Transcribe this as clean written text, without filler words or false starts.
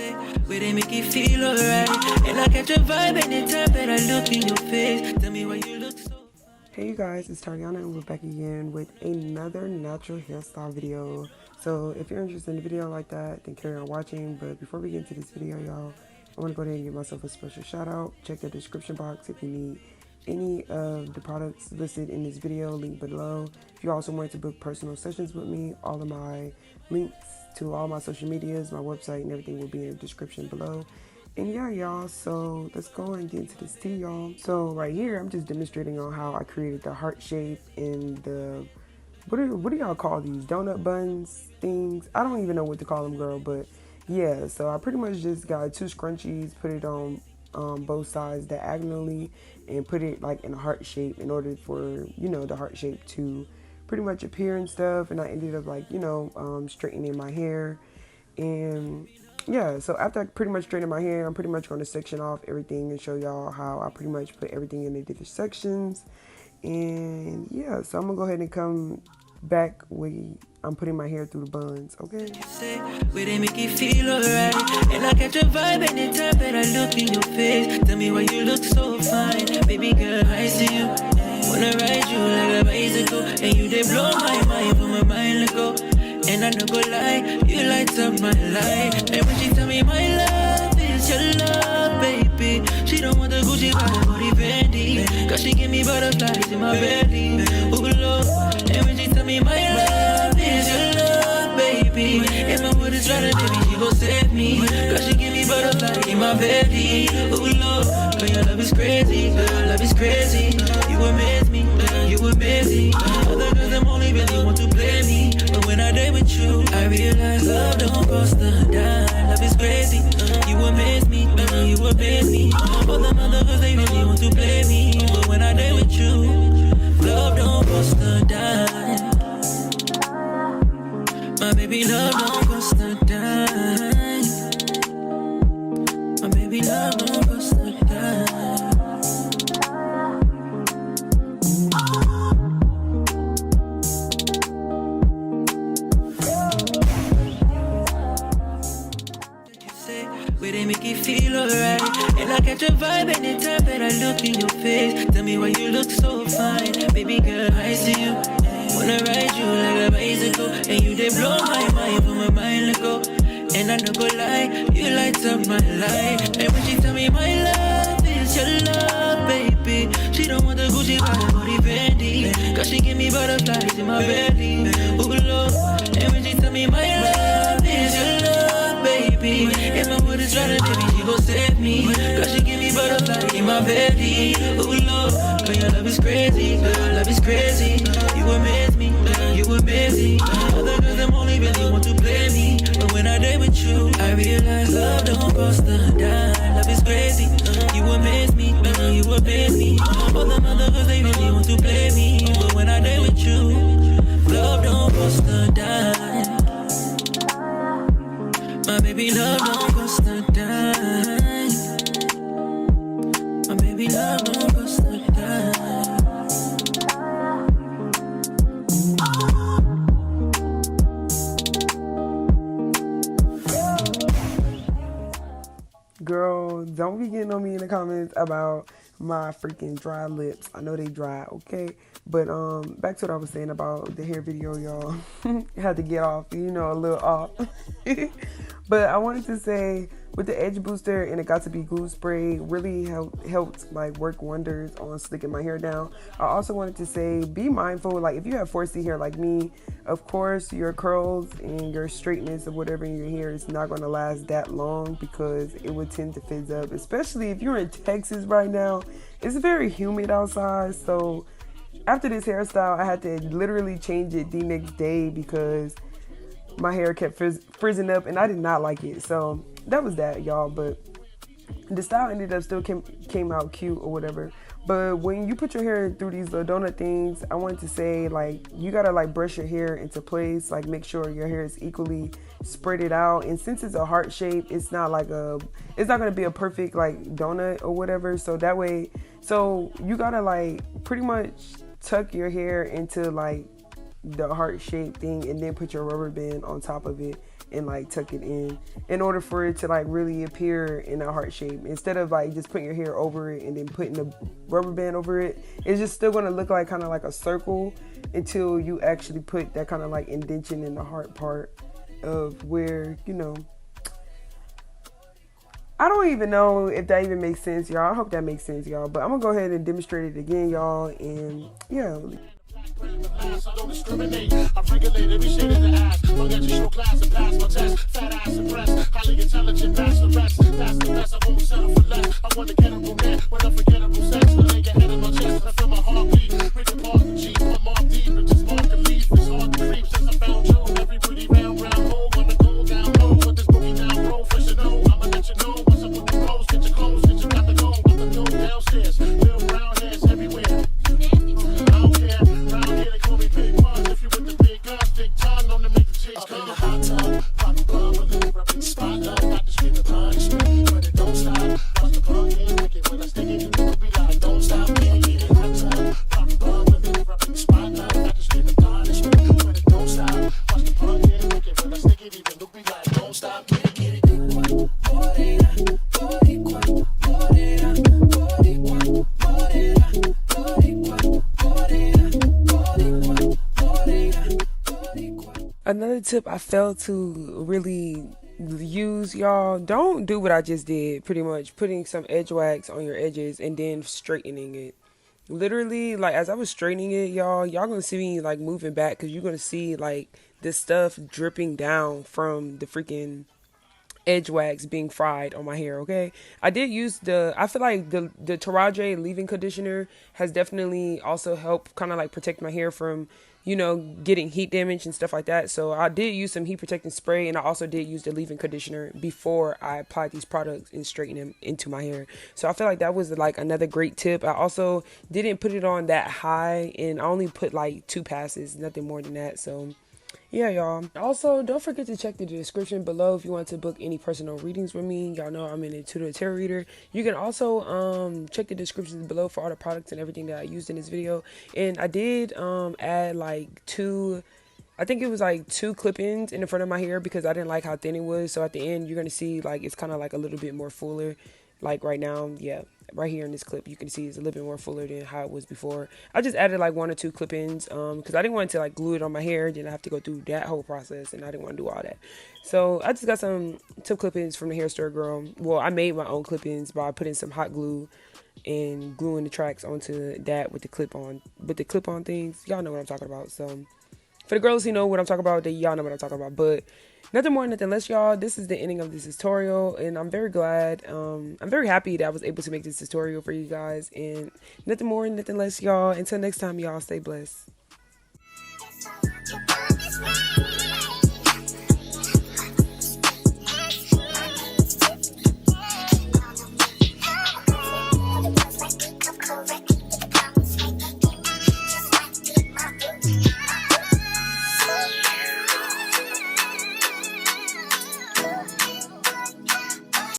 say, where they make you feel alright. And I catch a vibe anytime that I look in your face. Tell me why you look so. Hey you guys, it's Tariana and we're back again with another natural hairstyle video. So if you're interested in a video like that, then carry on watching. But before we get into this video, y'all, I want to go ahead and give myself a special shout out. Check the description box if you need any of the products listed in this video, link below. If you also want to book personal sessions with me, all of my links to all my social medias, my website, and everything will be in the description below. And yeah, y'all, so let's go and get into this tea, y'all. So right here, I'm just demonstrating on how I created the heart shape in the, what do y'all call these? Donut buns things? I don't even know what to call them, girl, but yeah. So I pretty much just got two scrunchies, put it on both sides diagonally, and put it like in a heart shape in order for, you know, the heart shape to pretty much appear and stuff. And I ended up like, you know, straightening my hair. And yeah, so after I pretty much straighten my hair, I'm pretty much going to section off everything and show y'all how I pretty much put everything in the different sections. And yeah, so I'm gonna go ahead and come back when I'm putting my hair through the buns, okay? Where they make you feel alright. And I catch a vibe anytime that I look in your face. Tell me why you look so fine. Baby girl, I see you. Wanna ride you like a bicycle. And you they blow my mind from my mind let go. And I don't go lie, you light up my life. And when she tell me my love is your love, baby, she don't want the Gucci bag or the Fendi, cause she give me butterflies in my belly. Ooh, Lord. And when she tell me my love is your love, baby, if my wood is running, baby, she gon' save me, cause she give me butterflies in my belly. Ooh, Lord. Girl, your love is crazy, girl, your love is crazy. You amaze me, you amaze me. Other girls, them only really want to play me, but when I date with you, I realize love don't cost a dime. Love is crazy, you amaze me, you amaze me. All the other girls, they really want to play me, but when I date with you, love don't cost a dime. My baby, love don't cost a dime. My baby, love don't cost a dime. Where they make you feel alright. And I catch a vibe anytime that I look in your face. Tell me why you look so fine. Baby girl, I see you. Wanna ride you like a bicycle. And you they blow my mind from my mind let go. And I don't go lie, you light up my life. And when she tell me my love is your love, baby, she don't want the Gucci bag or the Fendi, cause she give me butterflies in my belly. Ooh, Lord. And when she tell me my love is your love, baby, if my wood is running, baby, she gon' save me, cause she give me butterflies in my belly. Ooh, Lord. Girl, your love is crazy, girl, your love is crazy. You amaze me, you amaze me. Other girls, them only really want to play me, but when I date with you, I realize love don't cost a dime. Love is crazy, you amaze me, you amaze me. All the other girls, they really want to play me, but when I date with you, love don't cost a dime. My baby, love don't cost a dime. My baby, love don't cost a dime. Girl, don't be getting on me in the comments about my freaking dry lips. I know they dry, okay? But back to what I was saying about the hair video, y'all. Had to get off, you know, a little off. But I wanted to say, with the edge booster and it got to be glue spray, really helped like work wonders on slicking my hair down. I also wanted to say, be mindful, like if you have 4C hair like me, of course your curls and your straightness of whatever in your hair is not going to last that long, because it would tend to fizz up, especially if you're in Texas right now. It's very humid outside, so after this hairstyle I had to literally change it the next day because my hair kept frizzing up and I did not like it. So that was that, y'all. But the style ended up still came out cute or whatever. But when you put your hair through these little donut things, I wanted to say, like, you gotta like brush your hair into place, like make sure your hair is equally spread out. And since it's a heart shape, it's not gonna be a perfect like donut or whatever. So that way, so you gotta like pretty much tuck your hair into like the heart shape thing and then put your rubber band on top of it and like tuck it in order for it to like really appear in a heart shape. Instead of like just putting your hair over it and then putting the rubber band over it, it's just still going to look like kind of like a circle until you actually put that kind of like indentation in the heart part of where, you know, I don't even know if that even makes sense, y'all. I hope that makes sense, y'all. But I'm going to go ahead and demonstrate it again, y'all. And yeah. I don't discriminate. I regulate every shade of the ass. Long as you show class and pass my test. Fat ass and breast. Highly intelligent, pass the rest. That's the best. I won't settle for less. I want to get a brunette with unforgettable sex. The leg ahead of my chest. I feel my heartbeat. Rick and Park and G. I'm off deep. It just spark and leave. It's hard to creep since I found you. Every pretty round hole. Wanna go down low. Put this boogie down low. Fresh and know. I'ma let you know. What's up with the clothes? Get your clothes. Get you got to go. Got to go downstairs. Little brown hairs everywhere. I don't care. Round here they call me Big Buns. If you with the big guns, big time, known to make the chicks come. Up in the hot tub, pop a bub, a little rub in the spot up. Not to scream the punishment, but it don't stop. Watch the punk get wicked when I stick it, you know be like, don't stop. Get in the hot tub, pop a bub, a little rub in the spot up. Not to scream the punishment, but it don't stop. Watch the punk get wicked when I stick it, even look be like, don't stop. Get it. Another tip I failed to really use, y'all, don't do what I just did, pretty much putting some edge wax on your edges and then straightening it. Literally, like, as I was straightening it, y'all gonna see me like moving back because you're gonna see like this stuff dripping down from the freaking edge wax being fried on my hair. Okay, I did use I feel like the Taraji leave-in conditioner has definitely also helped kind of like protect my hair from, you know, getting heat damage and stuff like that. So I did use some heat protecting spray, and I also did use the leave-in conditioner before I applied these products and straightened them into my hair. So I feel like that was like another great tip. I also didn't put it on that high, and I only put like 2 passes, nothing more than that. So yeah, y'all. Also, don't forget to check the description below if you want to book any personal readings with me. Y'all know I'm an intuitive tarot reader. You can also check the descriptions below for all the products and everything that I used in this video. And I did add like 2, I think it was like 2 clip-ins in the front of my hair because I didn't like how thin it was. So at the end, you're going to see like it's kind of like a little bit more fuller. Like right now, yeah, right here in this clip, you can see it's a little bit more fuller than how it was before. I just added like 1 or 2 clip-ins because I didn't want to like glue it on my hair. Then I have to go through that whole process, and I didn't want to do all that. So I just got some tip clip-ins from the hair store girl. Well, I made my own clip-ins by putting some hot glue and gluing the tracks onto that with the clip-on things. Y'all know what I'm talking about. So for the girls who know what I'm talking about, y'all know what I'm talking about. But nothing more, nothing less, y'all. This is the ending of this tutorial, and I'm very glad. I'm very happy that I was able to make this tutorial for you guys. And nothing more, nothing less, y'all. Until next time, y'all, stay blessed.